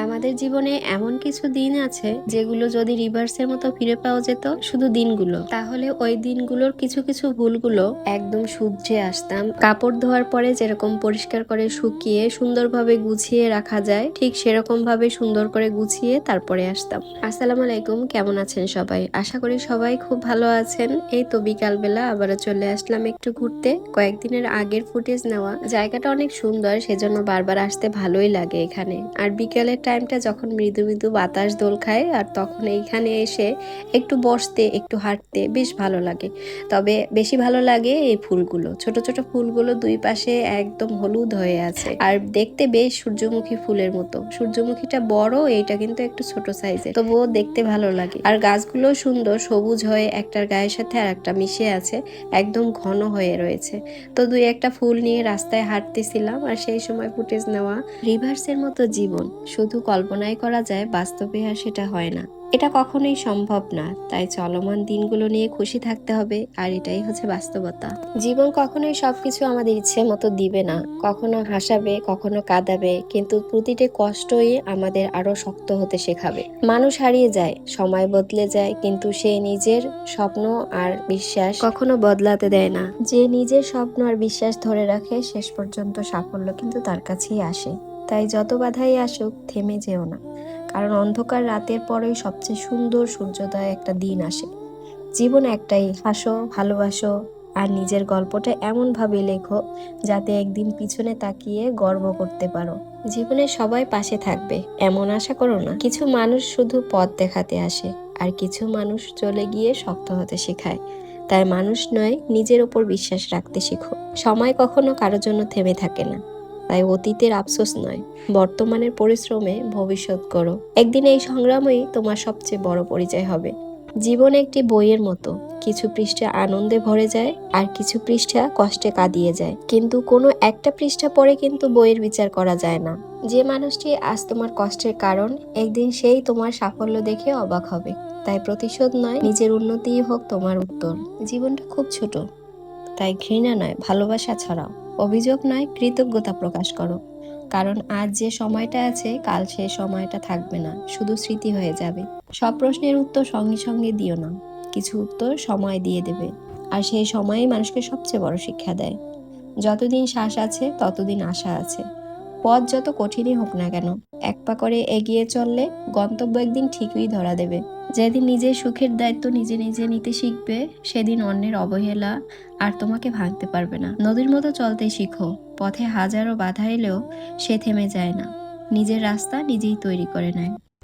আমাদের জীবনে এমন কিছু দিন আছে যেগুলো যদি রিভার্সের মতো ফিরে পাওয়া যেত, শুধু দিনগুলো, তাহলে ওই দিনগুলোর কিছু কিছু ভুলগুলো একদম শুধরে আসতাম। কাপড় ধোয়ার পরে যেরকম পরিষ্কার করে শুকিয়ে সুন্দরভাবে গুছিয়ে রাখা যায়, ঠিক সেরকম ভাবে সুন্দর করে গুছিয়ে তারপরে আসতাম। আসসালামু আলাইকুম, কেমন আছেন সবাই? আশা করি সবাই খুব ভালো আছেন। এই তো বিকালবেলা আবারও চলে আসলাম একটু ঘুরতে। কয়েকদিনের আগের ফুটেজ নেওয়া, জায়গাটা অনেক সুন্দর, সেজন্য বারবার আসতে ভালোই লাগে এখানে। আর বিকেলের টাইমটা যখন মৃদু মৃদু বাতাস দোল খায়, আর তখন এইখানে এসে একটু বসতে একটু হাঁটতে বেশ ভালো লাগে। তবে বেশি ভালো লাগে এই ফুলগুলো, ছোট ছোট ফুলগুলো দুই পাশে একদম হলুদ হয়ে আছে, আর দেখতে বেশ সূর্যমুখী ফুলের মতো। সূর্যমুখীটা বড়, এইটা কিন্তু একটু ছোট সাইজের, তবুও দেখতে ভালো লাগে। আর গাছগুলো সুন্দর সবুজ হয়ে একটার গায়ের সাথে আর একটা মিশে আছে, একদম ঘন হয়ে রয়েছে। তো দুই একটা ফুল নিয়ে রাস্তায় হাঁটতেছিলাম, আর সেই সময় ফুটেজ নেওয়া। রিভার্সের মতো জীবন শুধু কল্পনায় করা যায়, বাস্তবে আর সেটা হয় না। এটা কখনোই সম্ভব না। তাই চলমান দিনগুলো নিয়ে খুশি থাকতে হবে, আর এটাই হচ্ছে বাস্তবতা। জীবন কখনোই সবকিছু আমাদের ইচ্ছে মতো দিবে না, কখনো হাসাবে, কখনো কাঁদাবে, কিন্তু প্রতিটি কষ্টই আমাদের আরো শক্ত হতে শেখাবে। মানুষ হারিয়ে যায়, সময় বদলে যায়, কিন্তু সে নিজের স্বপ্ন আর বিশ্বাস কখনো বদলাতে দেয় না। যে নিজের স্বপ্ন আর বিশ্বাস ধরে রাখে, শেষ পর্যন্ত সাফল্য কিন্তু তার কাছেই আসে। তাই যত বাধাই আসুক, থেমে যেও না, কারণ অন্ধকার রাতের পরেই সবচেয়ে সুন্দর সূর্যোদয় একটা দিন আসে। জীবন একটাই, হাসো, ভালোবাসো, আর নিজের গল্পটা এমনভাবে লেখো যাতে একদিন পিছনে তাকিয়ে গর্ব করতে পারো। জীবনে সবাই পাশে থাকবে এমন আশা করো না। কিছু মানুষ শুধু পথ দেখাতে আসে, আর কিছু মানুষ চলে গিয়ে শক্ত হতে শেখায়। তাই মানুষ নয়, নিজের ওপর বিশ্বাস রাখতে শেখো। সময় কখনো কারোর জন্য থেমে থাকে না। তাই অতীতের আফসোস নয়, বর্তমানের পরিশ্রমে ভবিষ্যৎ গড়ো। একদিন এই সংগ্রামই তোমার সবচেয়ে বড় পরিচয় হবে। জীবন একটি বইয়ের মতো, কিছু পৃষ্ঠা আনন্দে ভরে যায়, আর কিছু পৃষ্ঠা কষ্টে কাঁদিয়ে যায়, কিন্তু কোনো একটা পৃষ্ঠা পড়ে কিন্তু বইয়ের বিচার করা যায় না। যে মানুষটি আজ তোমার কষ্টের কারণ, একদিন সেই তোমার সাফল্য দেখে অবাক হবে। তাই প্রতিশোধ নয়, নিজের উন্নতিই হোক তোমার উত্তর। জীবনটা খুব ছোট, তাই ঘৃণা নয়, ভালোবাসা ছড়াও। অভিযোগ নয়, কৃতজ্ঞতা প্রকাশ করো। কারণ আজ যে সময়টা আছে, কাল সে সময়টা থাকবে না, শুধু স্মৃতি হয়ে যাবে। সব প্রশ্নের উত্তর সঙ্গে সঙ্গে দিও না, কিছু উত্তর সময় দিয়ে দেবে। আর সেই সময়ই মানুষকে সবচেয়ে বড় শিক্ষা দেয়। যতদিন শ্বাস আছে ততদিন আশা আছে। পথ যত কঠিনই হোক না কেন, এক পা করে এগিয়ে চললে গন্তব্য একদিন ঠিকই ধরা দেবে। যেদিন নিজের সুখের দায়িত্ব নিজে নিজে নিতে শিখবে, সেদিন অন্যের অবহেলা আর তোমাকে ভাঙতে পারবে না। নদীর মতো চলতে শিখো, পথে হাজারো বাধা এলেও সে থেমে যায় না, নিজের রাস্তা নিজেই তৈরি করে নেয়।